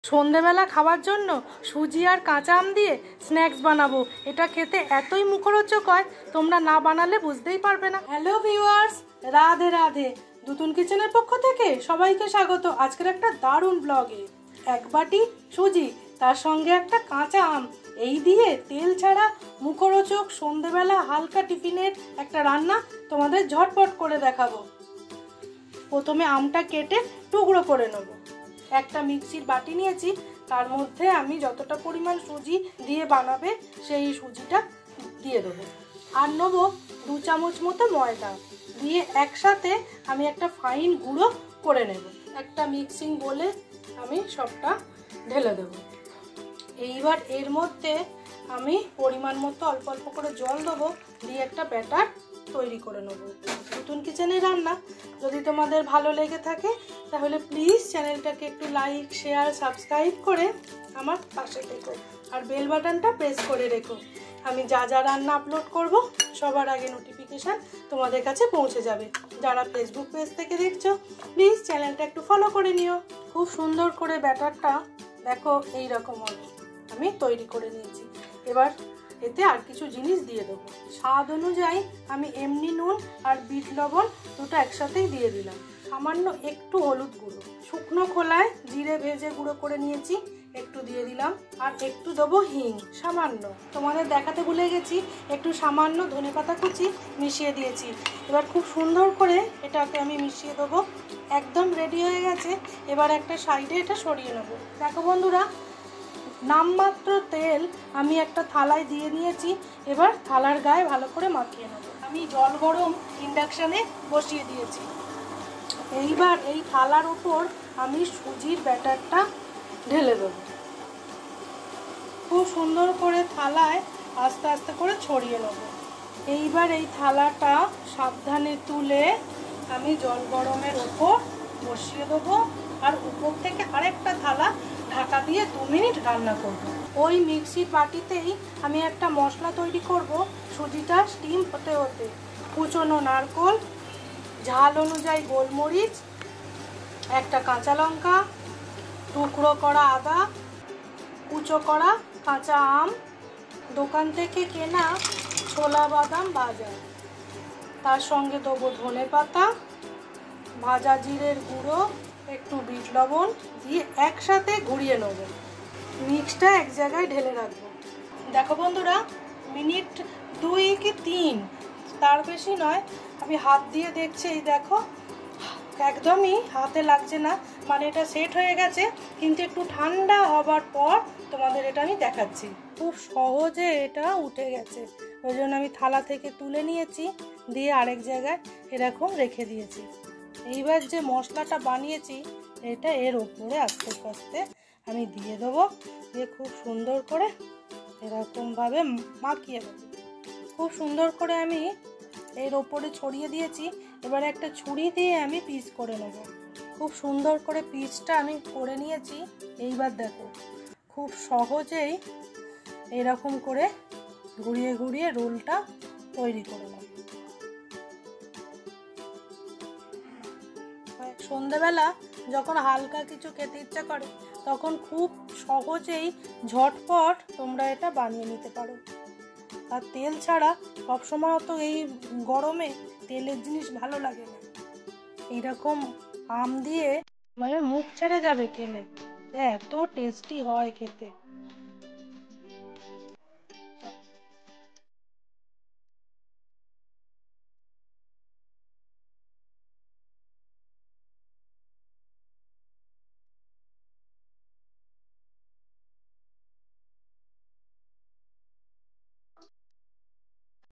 সন্ধেবেলা খাবার জন্য সুজি আর কাঁচা আম দিয়ে স্ন্যাক্স বানাবো। এটা খেতে এতই মুখরোচক হয়, তোমরা না বানালে বুঝতেই পারবে না। Hello viewers, Radhe Radhe. দুতুন কিচেনের পক্ষ থেকে সবাইকে স্বাগত আজকের একটা দারুণ ব্লগে। এক বাটি সুজি, তার সঙ্গে একটা কাঁচা আম, এই দিয়ে তেল ছাড়া মুখরোচক সন্ধেবেলা হালকা টিফিনের একটা রান্না তোমাদের ঝটপট করে দেখাবো। প্রথমে আমটা কেটে টুকরো করে নেবো। একটা মিক্সির বাটি নিয়েছি, তার মধ্যে আমি যতটা পরিমাণ সুজি দিয়ে বানাবে সেই সুজিটা দিয়ে দেবো। আর নেবো 2 চামচ মতো ময়দা, দিয়ে একসাথে আমি একটা ফাইন গুঁড়ো করে নেব। একটা মিক্সিং বলে আমি সবটা ঢেলে দেবো। এইবার এর মধ্যে আমি পরিমাণ মতো অল্প অল্প করে জল দেবো, দিয়ে একটা ব্যাটার তৈরি করে নেবো। নতুন কিচেনের রান্না যদি তোমাদের ভালো লেগে থাকে তাহলে প্লিজ চ্যানেলটাকে একটু লাইক, শেয়ার, সাবস্ক্রাইব করে আমার পাশে থেকো, আর বেল বাটনটা প্রেস করে রেখো। আমি যা যা রান্না আপলোড করব সবার আগে নোটিফিকেশান তোমাদের কাছে পৌঁছে যাবে। যারা ফেসবুক পেজ থেকে দেখছো প্লিজ চ্যানেলটা একটু ফলো করে নিও। খুব সুন্দর করে ব্যাটারটা দেখো এই রকম হবে, আমি তৈরি করে নিয়েছি। এবার এতে আর কিছু জিনিস দিয়ে দেবো। স্বাদ অনুযায়ী আমি এমনি নুন আর বিট লবণ দুটো একসাথেই দিয়ে দিলাম। সামান্য একটু হলুদ গুঁড়ো, শুকনো খোলায় জিরে ভেজে গুঁড়ো করে নিয়েছি একটু দিয়ে দিলাম। আর একটু দেবো হিং, সামান্য, তোমাদের দেখাতে ভুলে গেছি, একটু সামান্য ধনেপাতা কুচি মিশিয়ে দিয়েছি। এবার খুব সুন্দর করে এটাকে আমি মিশিয়ে দেবো। একদম রেডি হয়ে গেছে। এবার একটা সাইডে এটা সরিয়ে নেবো। দেখো বন্ধুরা, নামমাত্র তেল আমি একটা থালায় দিয়ে নিয়েছি। এবার থালার গায়ে ভালো করে মাখিয়ে নেব। আমি জল গরম ইন্ডাকশানে বসিয়ে দিয়েছি। এইবার এই থালার উপর আমি সুজির ব্যাটারটা ঢেলে দেব। খুব সুন্দর করে থালায় আস্তে আস্তে করে ছড়িয়ে নেব। এইবার এই থালাটা সাবধানে তুলে আমি জল গরমের ওপর বসিয়ে দেবো, আর উপর থেকে আরেকটা থালা ঢাকা দিয়ে 2 মিনিট রান্না করব। ওই মিক্সির বাটিতেই আমি একটা মশলা তৈরি করব। সুজিটা স্টিম হতে হতে কুচনো নারকোল, ঝাল অনুযায়ী গোলমরিচ, একটা কাঁচা লঙ্কা, টুকরো করা আদা, কুচো করা কাঁচা আম, দোকান থেকে কেনা ছোলা বাদাম ভাজা, তার সঙ্গে দেবো ধনে পাতা, ভাজা জিরের গুঁড়ো, একটু বিট লবণ দিয়ে একসাথে ঘুরিয়ে নেব। মিক্সটা এক জায়গায় ঢেলে রাখবো। দেখো বন্ধুরা, মিনিট 2 কি 3, তার বেশি নয়, আমি হাত দিয়ে দেখছি। এই দেখো, একদমই হাতে লাগছে না, মানে এটা সেট হয়ে গেছে। কিন্তু একটু ঠান্ডা হবার পর তোমাদের এটা আমি দেখাচ্ছি। খুব সহজে এটা উঠে গেছে, ওই জন্য আমি থালা থেকে তুলে নিয়েছি, দিয়ে আরেক জায়গায় এরকম রেখে দিয়েছি। এইবার যে মশলাটা বানিয়েছি এটা এর ওপরে আস্তে আস্তে আমি দিয়ে দেবো, দিয়ে খুব সুন্দর করে এরকমভাবে মাখিয়ে দেবো। খুব সুন্দর করে আমি এর ওপরে ছড়িয়ে দিয়েছি। এবার একটা ছুরি দিয়ে আমি পিস করে নেব। খুব সুন্দর করে পিসটা আমি করে নিয়েছি। এইবার দেখো, খুব সহজেই এরকম করে ঘুরিয়ে ঘুরিয়ে রোলটা তৈরি করে নেব। সন্ধেবেলা যখন হালকা কিছু খেতে ইচ্ছা করে তখন খুব সহজেই ঝটপট তোমরা এটা বানিয়ে নিতে পারো। আর তেল ছাড়া সবসময় তো এই গরমে তেলের জিনিস ভালো লাগে না। এইরকম আম দিয়ে মানে মুখ ছেড়ে যাবে খেলে, এত টেস্টি হয় খেতে।